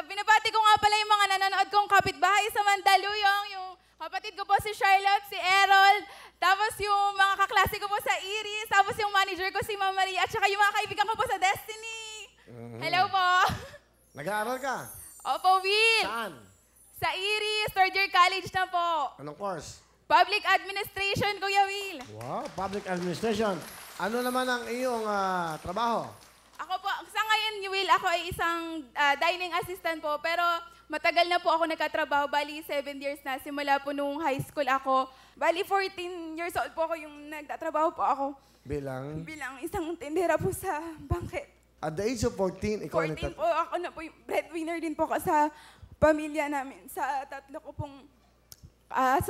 Binabati ko nga pala yung mga nanonood kong kapitbahay sa Mandaluyong, yung kapatid ko po si Charlotte, si Errol, tapos yung mga kaklase ko po sa Iris, tapos yung manager ko si Ma'am Maria, at saka yung mga kaibigan ko po sa Destiny. Hello po. Nag-aaral ka? Opo, Will. Saan? Sa Iris, third year college na po. Anong course? Public Administration, Kuya Will. Wow, public administration. Ano naman ang iyong trabaho? Ako po, sa ngayon, Will, ako ay isang dining assistant po, pero matagal na po ako nagkatrabaho. Bali, 7 years na. Simula po nung high school ako. Bali, 14 years old po ako yung nagtatrabaho po ako. Bilang? Bilang isang tindera po sa bangket. At the age of 14, ikaw 14 po, ako na po yung breadwinner din po sa pamilya namin. Sa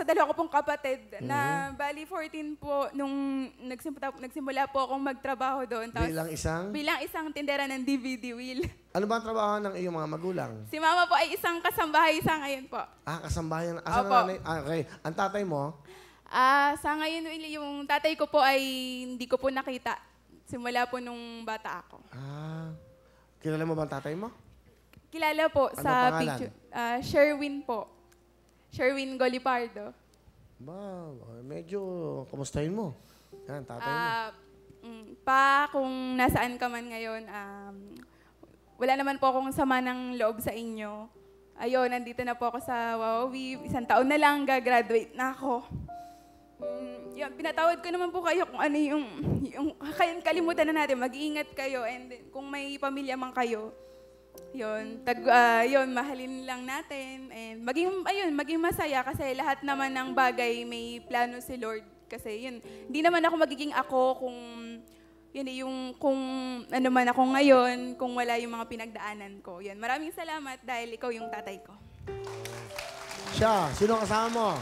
dalawa ko pong kapatid na bali 14 po nung nagsimula po akong magtrabaho doon. Tapos, bilang isang? Bilang isang tindera ng DVD, Will. Ano ba ang trabaho ng iyong mga magulang? Si mama po ay isang kasambahay sa ngayon po. Kasambahan. Asan Opo. ang nanay? Okay. Ang tatay mo? Sa ngayon, Will, yung tatay ko po ay hindi ko po nakita. Simula po nung bata ako. Kilala mo ba ang tatay mo? Kilala po Ano sa pangalan? picture. Sherwin po. Sherwin Golipardo. Ba, medyo kumustahin mo. Yan, tatay mo. Kung nasaan ka man ngayon, wala naman po akong sama ng loob sa inyo. Ayun, nandito na po ako sa Wawawi. 1 taon na lang, gagraduate na ako. Yun, pinatawad ko naman po kayo kung ano yung kalimutan na natin. Mag-iingat kayo and then, kung may pamilya man kayo, yun, mahalin lang natin and maging masaya kasi lahat naman ng bagay may plano si Lord. Kasi yun, hindi naman ako magiging ako kung ano man ako ngayon, kung wala yung mga pinagdaanan ko. Yun, maraming salamat dahil ikaw yung tatay ko. Siya, sino kasama mo?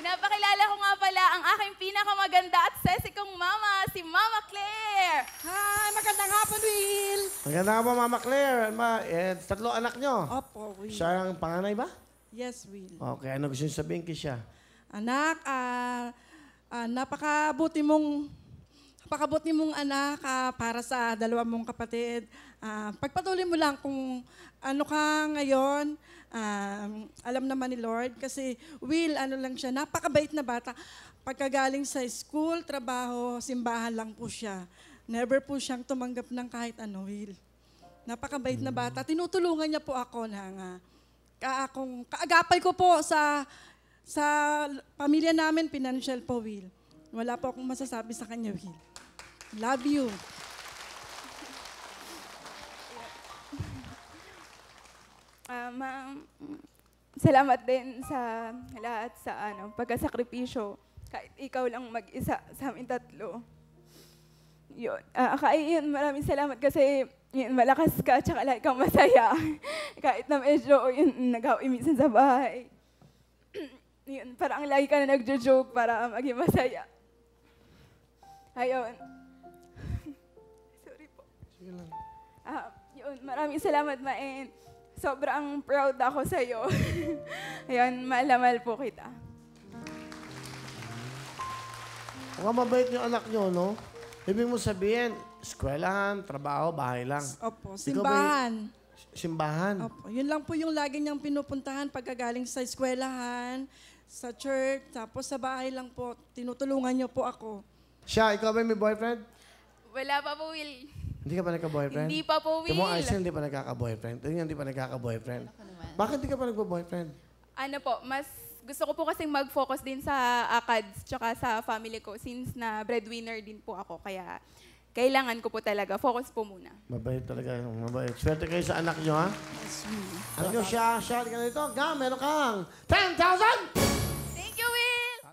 Pinapakilala ko nga pala ang aking pinakamaganda at sexy kong mama, si Mama Claire. Hi, magandang hapon, Will. Maganda ka ba, Mama Claire? 3 anak nyo? Opo, Will. Siya ang panganay ba? Yes, Will. Okay, ano gusto niyo sabihin kay siya? Anak, napakabuti mong anak para sa 2 mong kapatid. Pagpatuloy mo lang kung ano ka ngayon. Alam naman ni Lord kasi Will, ano lang siya, napakabait na bata. Pagkagaling sa school, trabaho, simbahan lang po siya. Never po siyang tumanggap ng kahit ano, Will. Napakabait na bata. Tinutulungan niya po ako ng kaagapay ko po sa pamilya namin, financial po, Will. Wala po akong masasabi sa kanya, Will. Love you. Salamat din sa lahat sa pagkasakripisyo. Kahit ikaw lang mag-isa sa amin 3. Yun. Yun, maraming salamat kasi yun, malakas ka at lagi kang masaya. Kahit na medyo nag-away minsan sa bahay. Yun, parang lagi ka na nagjo-joke para maging masaya. Ayun. Sorry po. Sige lang. Yun, maraming salamat, Maen. Sobrang proud ako sa'yo. Ayun, mahal po kita. Mukhang mabait yung anak nyo, no? Ibig mo sabihin, eskwelahan, trabaho, bahay lang. Opo, simbahan. Simbahan? Opo, yun lang po yung lagi niyang pinupuntahan pagkagaling sa eskwelahan, sa church, tapos sa bahay lang po. Tinutulungan niyo po ako. Siya, ikaw ba may boyfriend? Wala pa po, Will. Hindi ka pa nagka-boyfriend? Hindi pa po, Will. Ito mo, Aisel, hindi pa nagkaka-boyfriend. Ito hindi pa nagkaka-boyfriend. Bakit hindi ka pa nagpa-boyfriend? Ano po, mas gusto ko po kasing mag-focus din sa ACADS tsaka sa family ko since na breadwinner din po ako. Kaya kailangan ko po talaga. Focus po muna. Mabait talaga. Mabait. Swerte kayo sa anak nyo, ha? Yes, Will. Anak nyo, siya, ka na dito. Meron kang 10,000!